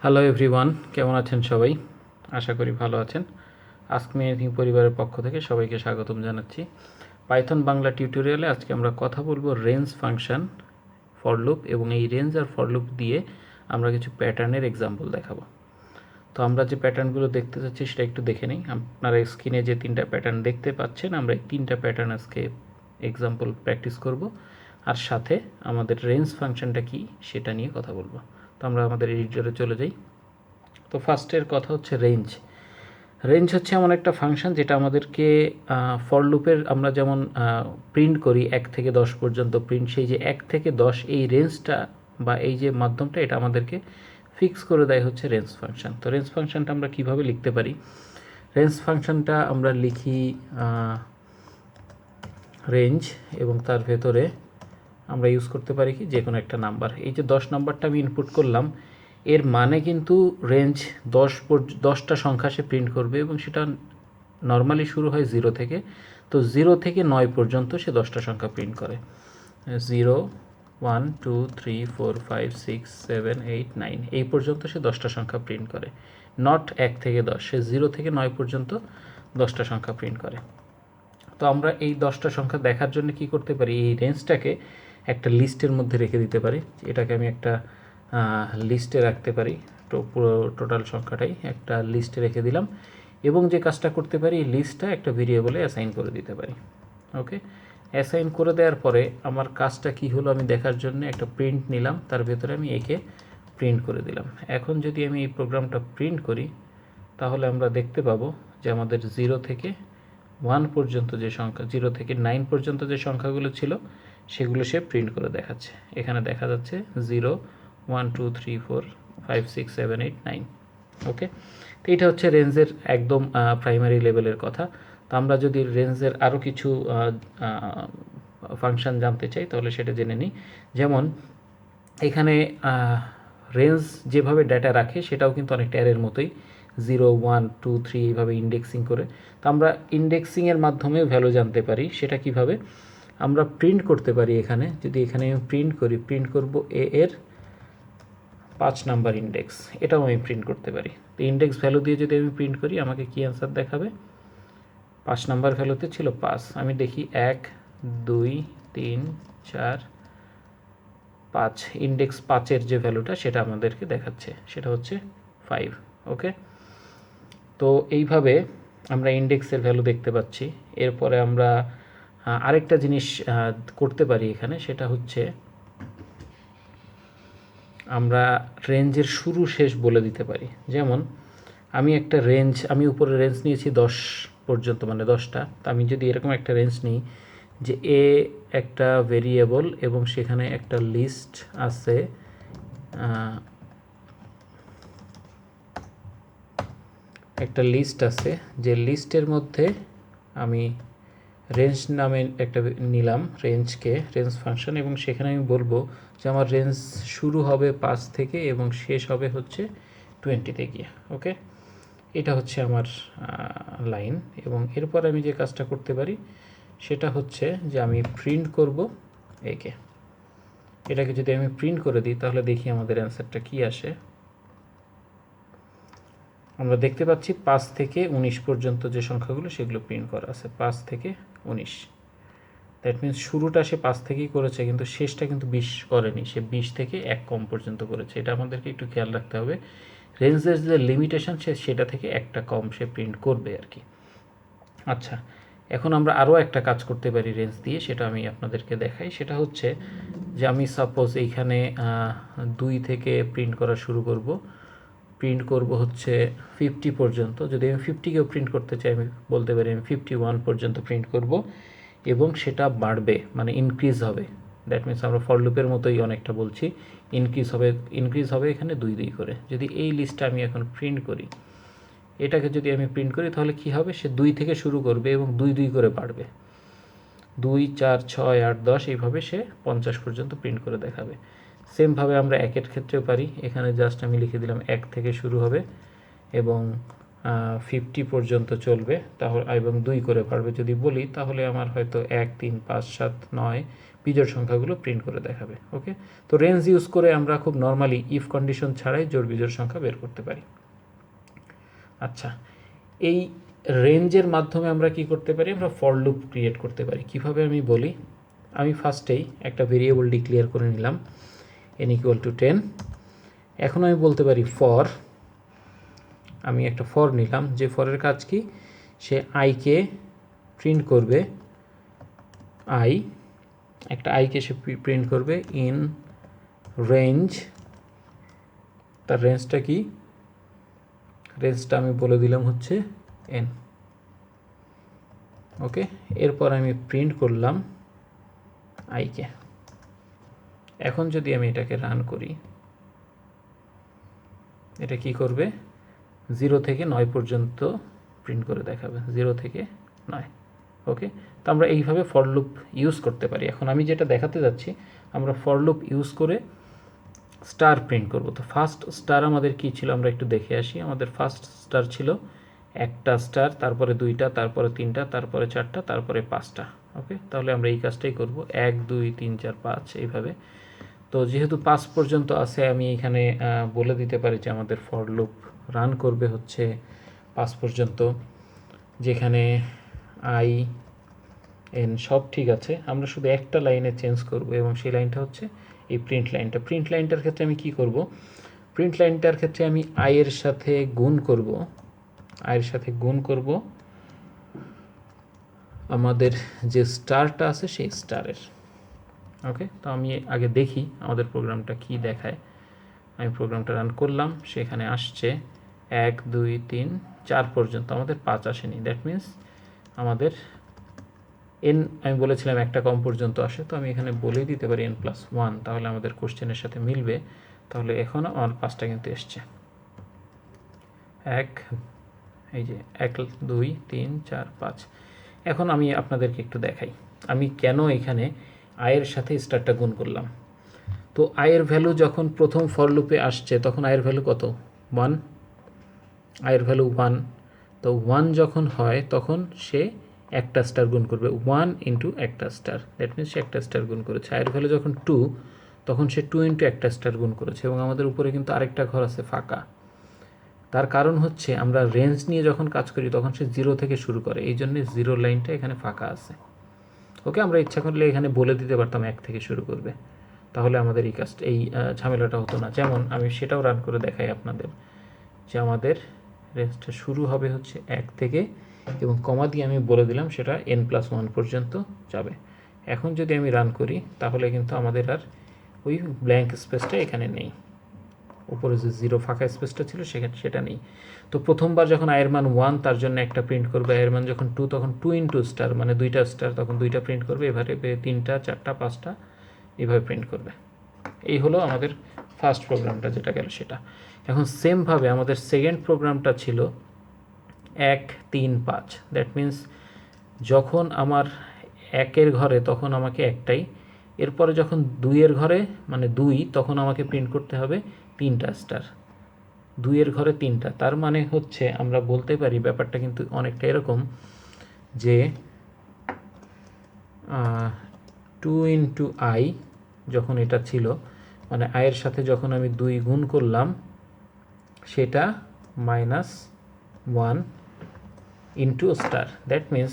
Hello everyone, কেমন আছেন সবাই? আশা করি ভালো আছেন। আস্ক মি এনিথিং পরিবারের পক্ষ থেকে সবাইকে স্বাগতম জানাচ্ছি। পাইথন বাংলা টিউটোরিয়ালে আজকে আমরা কথা বলবো রেঞ্জ ফাংশন, ফর লুপ, এবং এই রেঞ্জ আর ফর লুপ দিয়ে আমরা কিছু প্যাটার্নের এক্সাম্পল দেখাবো। তো আমরা যে প্যাটার্নগুলো দেখতে চাচ্ছি সেটা একটু দেখে নিই। আপনারা স্ক্রিনে যে তিনটা প্যাটার্ন দেখতে পাচ্ছেন, আমরা এই তিনটা প্যাটার্ন আজকে এক্সাম্পল প্র্যাকটিস করব, আর সাথে আমাদের রেঞ্জ ফাংশনটা কি সেটা নিয়ে কথা বলবো। তো আমরা আমাদের এডিটরে চলে যাই। তো ফার্স্টের কথা হচ্ছে রেঞ্জ। রেঞ্জ হচ্ছে এমন একটা ফাংশন যেটা আমাদেরকে ফর লুপের আমরা যেমন প্রিন্ট করি 1 থেকে 10 পর্যন্ত প্রিন্ট, সেই যে 1 থেকে 10 এই রেঞ্জটা বা এই যে মাধ্যমটা, এটা আমাদেরকে ফিক্স করে দেয় হচ্ছে রেঞ্জ ফাংশন। তো রেঞ্জ ফাংশনটা আমরা কিভাবে লিখতে পারি? রেঞ্জ ফাংশনটা আমরা লিখি রেঞ্জ, এবং তার ভেতরে আমরা ইউজ করতে পারি কি, যে কোনো একটা নাম্বার। এই যে 10 নাম্বারটা আমি ইনপুট করলাম, এর মানে কিন্তু রেঞ্জ 10টা সংখ্যা সে প্রিন্ট করবে, এবং সেটা নর্মালি শুরু হয় 0 থেকে। তো 0 থেকে 9 পর্যন্ত সে 10টা সংখ্যা প্রিন্ট করে। 0, 1, 2, 3, 4, 5, 6, 7, 8, 9 এই পর্যন্ত সে 10টা সংখ্যা প্রিন্ট করে। নট 1 থেকে 10, সে 0 থেকে 9 পর্যন্ত 10টা সংখ্যা প্রিন্ট করে। তো আমরা এই 10টা সংখ্যা দেখার জন্য কি করতে পারি, এই রেঞ্জটাকে একটা লিস্টের মধ্যে রেখে দিতে পারি। এটাকে আমি একটা লিস্টে রাখতে পারি, তো পুরো টোটাল সংখ্যাটাই একটা লিস্টে রেখে দিলাম, এবং যে কাজটা করতে পারি, এই লিস্টটা একটা ভেরিয়েবলে অ্যাসাইন করে দিতে পারি। ওকে, অ্যাসাইন করে দেওয়ার পরে আমার কাজটা কি হলো, আমি দেখার জন্য একটা প্রিন্ট নিলাম, তার ভেতরে আমি একে প্রিন্ট করে দিলাম। এখন যদি আমি এই প্রোগ্রামটা প্রিন্ট করি, তাহলে আমরা দেখতে পাবো যে আমাদের 0 থেকে 1 পর্যন্ত যে সংখ্যা, 0 থেকে 9 পর্যন্ত যে সংখ্যাগুলো ছিল সেগুলো সে প্রিন্ট করে দেখাচ্ছে। এখানে দেখা যাচ্ছে 0, 1, 2, 3, 4, 5, 6, 7, 8, 9। ওকে, তো এটা হচ্ছে রেঞ্জের একদম প্রাইমারি লেভেলের কথা। তো আমরা যদি রেঞ্জের আরও কিছু ফাংশন জানতে চাই, তাহলে সেটা জেনে নিই। যেমন এখানে রেঞ্জ যেভাবে ডেটা রাখে সেটাও কিন্তু অনেকটা অ্যারের মতোই, 0, 1, 2, 3 এইভাবে ইন্ডেক্সিং করে। তো আমরা ইন্ডেক্সিংয়ের মাধ্যমেও ভ্যালু জানতে পারি। সেটা কিভাবে? আমরা প্রিন্ট করতে পারি এখানে, যদি এখানে আমি প্রিন্ট করি, প্রিন্ট করব এ এর 5 নাম্বার ইন্ডেক্স, এটাও আমি প্রিন্ট করতে পারি। তো ইন্ডেক্স ভ্যালু দিয়ে যদি আমি প্রিন্ট করি, আমাকে কি অ্যান্সার দেখাবে? 5 নাম্বার ভ্যালুতে ছিল 5। আমি দেখি 1, 2, 3, 4, 5, ইন্ডেক্স 5-এর যে ভ্যালুটা সেটা আমাদেরকে দেখাচ্ছে, সেটা হচ্ছে 5। ওকে, তো এইভাবে আমরা ইন্ডেক্সের ভ্যালু দেখতে পাচ্ছি। এরপরে আমরা আরেকটা জিনিস করতে পারি এখানে, সেটা হচ্ছে আমরা রেঞ্জের শুরু শেষ বলে দিতে পারি। যেমন আমি একটা রেঞ্জ, আমি উপরে রেঞ্জ নিয়েছি 10 পর্যন্ত, মানে 10টা। তো আমি যদি এরকম একটা রেঞ্জ নিই যে এ একটা ভেরিয়েবল, এবং সেখানে একটা লিস্ট আছে, একটা লিস্ট আছে, যে লিস্টের মধ্যে আমি রেঞ্জ নামে একটা নিলাম রেঞ্জকে, রেঞ্জ ফাংশন, এবং সেখানে আমি বলবো যে আমার রেঞ্জ শুরু হবে 5 থেকে এবং শেষ হবে হচ্ছে 20-তে গিয়ে। ওকে, এটা হচ্ছে আমার লাইন। এবং এরপর আমি যে কাজটা করতে পারি সেটা হচ্ছে যে আমি প্রিন্ট করব একে। এটাকে যদি আমি প্রিন্ট করে দিই, তাহলে দেখি আমাদের অ্যান্সারটা কি আসে। আমরা দেখতে পাচ্ছি 5 থেকে 19 পর্যন্ত যে সংখ্যাগুলো সেগুলো প্রিন্ট করা আছে, 5 থেকে 19। দ্যাট মিন্স শুরুটা সে 5 থেকেই করেছে, কিন্তু শেষটা কিন্তু 20 করেনি, সে 20 থেকে 1 কম পর্যন্ত করেছে। এটা আমাদেরকে একটু খেয়াল রাখতে হবে। রেঞ্জের যে লিমিটেশন সেটা থেকে একটা কম সে প্রিন্ট করবে আর কি। আচ্ছা, এখন আমরা আরও একটা কাজ করতে পারি রেঞ্জ দিয়ে, সেটা আমি আপনাদেরকে দেখাই। সেটা হচ্ছে যে আমি সাপোজ এইখানে 2 থেকে প্রিন্ট করা শুরু করব, প্রিন্ট করব হচ্ছে 50 পর্যন্ত। যদি আমি 50কেও প্রিন্ট করতে চাই, আমি বলতে পারি আমি 51 পর্যন্ত প্রিন্ট করব, এবং সেটা বাড়বে, মানে ইনক্রিজ হবে। দ্যাট মিন্স আমরা ফর লুপের মতোই অনেকটা বলছি, ইনক্রিজ হবে এখানে 2 2 করে। যদি এই লিস্টটা আমি এখন প্রিন্ট করি, এটাকে যদি আমি প্রিন্ট করি, তাহলে কি হবে, সে 2 থেকে শুরু করবে এবং 2 2 করে বাড়বে, 2, 4, 6, 8, 10 এইভাবে সে 50 পর্যন্ত প্রিন্ট করে দেখাবে। সেমভাবে আমরা একের ক্ষেত্রেও পারি। এখানে জাস্ট আমি লিখে দিলাম 1 থেকে শুরু হবে এবং 50 পর্যন্ত চলবে, তাহলে এবং 2 করে বাড়বে যদি বলি, তাহলে আমার হয়তো 1, 3, 5, 7, 9, বিজোড় সংখ্যাগুলো প্রিন্ট করে দেখাবে। ওকে, তো রেঞ্জ ইউজ করে আমরা খুব নর্মালি ইফ কন্ডিশন ছাড়াই জোড় বিজোড় সংখ্যা বের করতে পারি। আচ্ছা, এই রেঞ্জের মাধ্যমে আমরা কি করতে পারি, আমরা ফর লুপ ক্রিয়েট করতে পারি। কিভাবে আমি বলি, আমি ফার্স্টেই একটা ভেরিয়েবল ডিক্লেয়ার করে নিলাম n = 10। এখন আমি বলতে পারি ফর, আমি একটা ফর নিলাম, যে ফরের কাজ কি, সে আইকে প্রিন্ট করবে, আই একটা আইকে সে প্রিন্ট করবে ইন রেঞ্জ। তার রেঞ্জটা কি, রেঞ্জটা আমি বলে দিলাম হচ্ছে n। ওকে, এরপর আমি প্রিন্ট করলাম আইকে। এখন যদি আমি এটাকে রান করি, এটা কি করবে, 0 থেকে 9 পর্যন্ত প্রিন্ট করে দেখাবে, 0 থেকে 9। ওকে, তো আমরা এইভাবে ফর লুপ ইউজ করতে পারি। এখন আমি যেটা দেখাতে যাচ্ছি, আমরা ফর লুপ ইউজ করে স্টার প্রিন্ট করব। তো ফার্স্ট স্টার আমাদের কি ছিল, আমরা একটু দেখে আসি। আমাদের ফার্স্ট স্টার ছিল একটা স্টার, তারপরে 2টা, তারপরে 3টা, তারপরে 4টা, তারপরে 5টা। ওকে, তাহলে আমরা এই কাজটাই করব, 1 2 3 4 5 এইভাবে। তো যেহেতু 5 পর্যন্ত আছে, আমি এখানে বলে দিতে পারি যে আমাদের ফর লুপ রান করবে হচ্ছে 5 পর্যন্ত, যেখানে আই এন সব ঠিক আছে। আমরা শুধু একটা লাইনে চেঞ্জ করব, এবং সেই লাইনটা হচ্ছে এই প্রিন্ট লাইনটা। প্রিন্ট লাইনটার ক্ষেত্রে আমি কি করব, প্রিন্ট লাইনটার ক্ষেত্রে আমি আইয়ের সাথে গুণ করব, আইয়ের সাথে গুণ করব আমাদের যে স্টারটা আছে সেই স্টারের। ওকে, তো আমি আগে দেখি আমাদের প্রোগ্রামটা কি দেখায়। আমি প্রোগ্রামটা রান করলাম, সেখানে আসছে 1 2 3 4 পর্যন্ত, আমাদের 5 আসেনি। দ্যাট মিন্স আমাদের এন, আমি বলেছিলাম একটা কম পর্যন্ত আসে, তো আমি এখানে বলেই দিতে পারি n+1, তাহলে আমাদের কোশ্চেনের সাথে মিলবে। তাহলে এখন আমার 5টা কিন্তু এসছে, 1 এই যে 1 2 3 4 5। এখন আমি আপনাদেরকে একটু দেখাই আমি কেন এখানে আয়ের সাথে স্টারটা গুণ করলাম। তো আয়ের ভ্যালু যখন প্রথম ফর লুপে আসছে, তখন আয়ের ভ্যালু কত, 1, আয়ের ভ্যালু 1। তো 1 যখন হয়, তখন সে একটা স্টার গুণ করবে, 1 ইন্টু একটা স্টার, দ্যাট মিনস সে একটা স্টার গুণ করেছে। আয়ের ভ্যালু যখন 2, তখন সে 2 ইন্টু একটা স্টার গুণ করেছে। এবং আমাদের উপরে কিন্তু আরেকটা ঘর আছে ফাঁকা, তার কারণ হচ্ছে আমরা রেঞ্জ নিয়ে যখন কাজ করি তখন সে 0 থেকে শুরু করে, এই জন্যে 0 লাইনটা এখানে ফাঁকা আছে। ওকে, আমরা ইচ্ছা করলে এখানে বলে দিতে পারতাম 1 থেকে শুরু করবে, তাহলে আমাদের এই কাজটা, এই ঝামেলাটা হতো না। যেমন আমি সেটাও রান করে দেখাই আপনাদের, যে আমাদের রেঞ্জটা শুরু হবে হচ্ছে 1 থেকে, এবং কমা দিয়ে আমি বলে দিলাম সেটা n+1 পর্যন্ত যাবে। এখন যদি আমি রান করি, তাহলে কিন্তু আমাদের আর ওই ব্ল্যাঙ্ক স্পেসটা এখানে নেই, উপরে যে 0 ফাঁকা স্পেসটা ছিল সেখানে সেটা নেই। তো প্রথমবার যখন আয়ের মান 1, তার জন্য একটা প্রিন্ট করবে। আয়ের মান যখন 2, তখন 2 ইন্টু স্টার, মানে 2টা স্টার, তখন 2টা প্রিন্ট করবে। এভাবে 3টা 4টা 5টা এইভাবে প্রিন্ট করবে। এই হলো আমাদের ফার্স্ট প্রোগ্রামটা, যেটা গেল সেটা। এখন সেমভাবে আমাদের সেকেন্ড প্রোগ্রামটা ছিল 1 3 5। দ্যাট মিন্স যখন আমার 1-এর ঘরে, তখন আমাকে একটাই, এরপরে যখন 2-এর ঘরে মানে 2, তখন আমাকে প্রিন্ট করতে হবে 3টা স্টার, 2-এর ঘরে 3টা। তার মানে হচ্ছে আমরা বলতে পারি ব্যাপারটা কিন্তু অনেকটা এরকম, যে 2 ইন্টু আই যখন এটা ছিল, মানে আয়ের সাথে যখন আমি 2 গুণ করলাম, সেটা -1 ইন্টু স্টার। দ্যাট মিন্স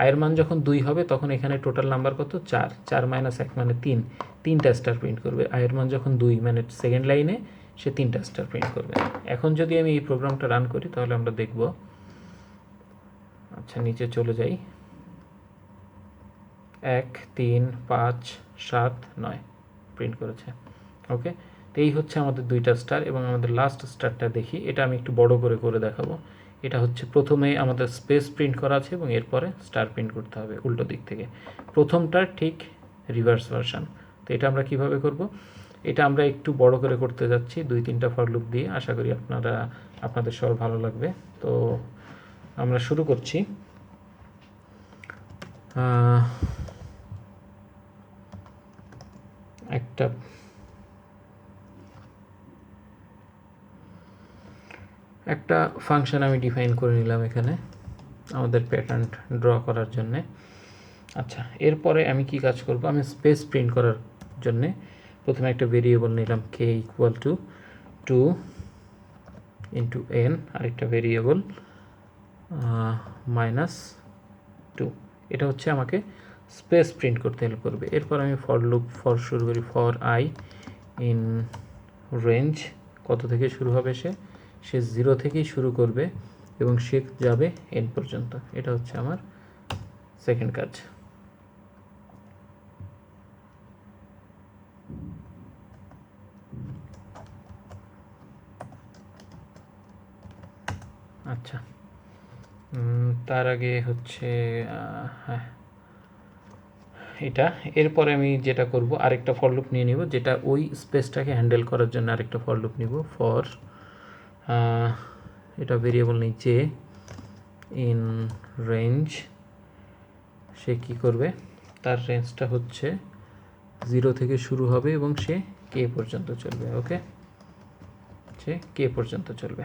আয়ের মান যখন 2 হবে, তখন এখানে টোটাল নাম্বার কত, 4, 4 - 1 মানে 3, 3টা স্টার প্রিন্ট করবে। আয়ের মান যখন 2, মানে সেকেন্ড লাইনে সে 3টা স্টার প্রিন্ট করবে। এখন যদি আমি এই প্রোগ্রামটা রান করি, তাহলে আমরা দেখব, আচ্ছা নিচে চলে যাই, 1 3 5 7 9 প্রিন্ট করেছে। ওকে, তো এই হচ্ছে আমাদের 2টা স্টার। এবং আমাদের লাস্ট স্টারটা দেখি, এটা আমি একটু বড় করে করে দেখাবো। এটা হচ্ছে প্রথমে আমাদের স্পেস প্রিন্ট করা আছে, এবং এরপরে স্টার প্রিন্ট করতে হবে উল্টো দিক থেকে। প্রথমটার ঠিক রিভার্স ভার্সন। তো এটা আমরা কিভাবে করব, এটা আমরা একটু বড় করে করতে যাচ্ছি 2-3টা ফর লুপ দিয়ে। আশা করি আপনাদের সবার ভালো লাগবে। তো আমরা শুরু করছি। একটা ফাংশন আমি ডিফাইন করে নিলাম এখানে আমাদের প্যাটার্ন ড্র করার জন্যে। আচ্ছা, এরপরে আমি কি কাজ করব, আমি স্পেস প্রিন্ট করার জন্যে প্রথমে একটা ভেরিয়েবল নিলাম k equal to 2 into n, আরেকটা ভেরিয়েবল -2। এটা হচ্ছে আমাকে স্পেস প্রিন্ট করতে হেল্প করবে। এরপর আমি ফর শুরু করি, ফর i ইন রেঞ্জ, কত থেকে শুরু হবে, সে 0 থেকেই শুরু করবে এবং সে যাবে n পর্যন্ত। এটা হচ্ছে আমার সেকেন্ড কাজ। আচ্ছা, তার আগে হচ্ছে হ্যাঁ এটা, এরপরে আমি যেটা করব আরেকটা ফর লুপ নিয়ে নিব, যেটা ওই স্পেসটাকে হ্যান্ডেল করার জন্য আরেকটা ফর লুপ নিব। ফর এটা ভেরিয়েবল নেই যে ইন রেঞ্জ, সে কি করবে, তার রেঞ্জটা হচ্ছে 0 থেকে শুরু হবে এবং সে k পর্যন্ত চলবে। ওকে, সে k পর্যন্ত চলবে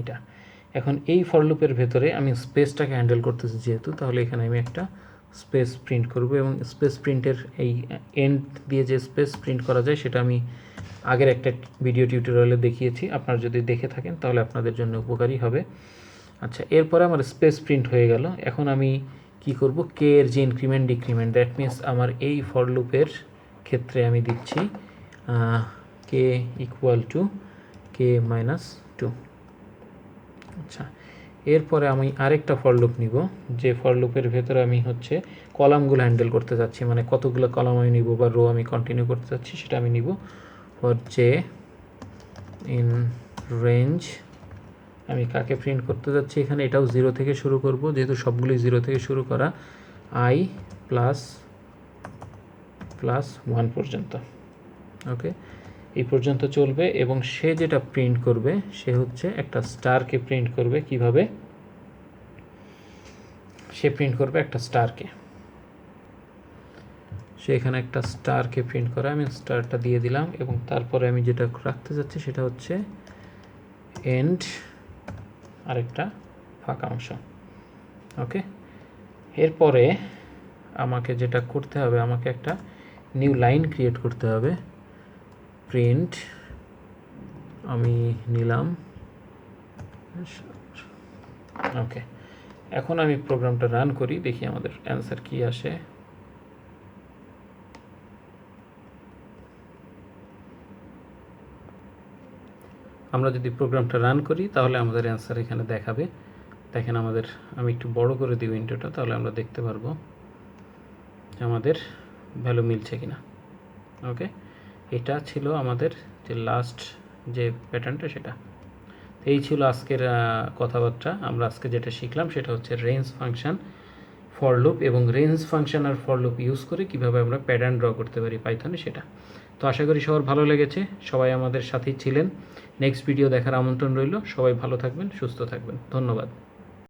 এটা। এখন এই ফর লুপের ভেতরে আমি স্পেসটাকে হ্যান্ডেল করতেছি যেহেতু, তাহলে এখানে আমি একটা স্পেস প্রিন্ট করব এবং স্পেস প্রিন্টের এই এন্ড দিয়ে যে স্পেস প্রিন্ট করা যায় সেটা আমি আগের একটা ভিডিও টিউটোরিয়ালে দেখিয়েছি, আপনারা যদি দেখে থাকেন তাহলে আপনাদের জন্য উপকারী হবে। আচ্ছা, এরপরে আমার স্পেস প্রিন্ট হয়ে গেল। এখন আমি কি করব, কে এর যে ইনক্রিমেন্ট ডিক্রিমেন্ট, দ্যাট মিনস আমার এই ফর লুপের ক্ষেত্রে আমি দিচ্ছি K equal to K minus 2। আচ্ছা, এরপরে আমি আরেকটা ফর লুপ নিব, যে ফর লুপের ভেতরে আমি হচ্ছে কলামগুলো হ্যান্ডেল করতে যাচ্ছি, মানে কতগুলো কলাম আমি নিব বা রো আমি কন্টিনিউ করতে যাচ্ছি সেটা আমি নিব। ফর জে ইন রেঞ্জ, আমি কাকে প্রিন্ট করতে যাচ্ছি এখানে, এটাও 0 থেকে শুরু করব, যেহেতু সবগুলোই 0 থেকে শুরু করা, i প্লাস 1 পর্যন্ত। ওকে, এই পর্যন্ত চলবে এবং সে যেটা প্রিন্ট করবে সে হচ্ছে একটা স্টারকে প্রিন্ট করবে। কিভাবে সে প্রিন্ট করবে, একটা স্টারকে, সে এখানে একটা স্টারকে প্রিন্ট করে, আমি স্টারটা দিয়ে দিলাম এবং তারপরে আমি যেটা রাখতে যাচ্ছি সেটা হচ্ছে এন্ড, আরেকটা ফাঁকা অংশ। ওকে, এরপরে আমাকে যেটা করতে হবে, আমাকে একটা নিউ লাইন ক্রিয়েট করতে হবে। প্রিন্ট আমি নিলাম, ওকে। এখন আমি প্রোগ্রামটা রান করি, দেখি আমাদের অ্যান্সার কি আসে। আমরা যদি প্রোগ্রামটা রান করি তাহলে আমাদের অ্যান্সার এখানে দেখাবে। দেখেন আমাদের, আমি একটু বড় করে দিই উইন্ডোটা, তাহলে আমরা দেখতে পারবো যে আমাদের ভ্যালু মিলছে কিনা। ওকে, এটা ছিল আমাদের যে লাস্ট যে প্যাটার্নটা, সেটা। এই ছিল আজকের কথাবার্তা। আমরা আজকে যেটা শিখলাম সেটা হচ্ছে রেঞ্জ ফাংশন, ফর লুপ এবং রেঞ্জ ফাংশন আর ফর লুপ ইউজ করে কীভাবে আমরা প্যাটার্ন ড্র করতে পারি পাইথনে, সেটা। তো আশা করি সবার ভালো লেগেছে, সবাই আমাদের সাথেই ছিলেন। নেক্সট ভিডিও দেখার আমন্ত্রণ রইল। সবাই ভালো থাকবেন, সুস্থ থাকবেন, ধন্যবাদ।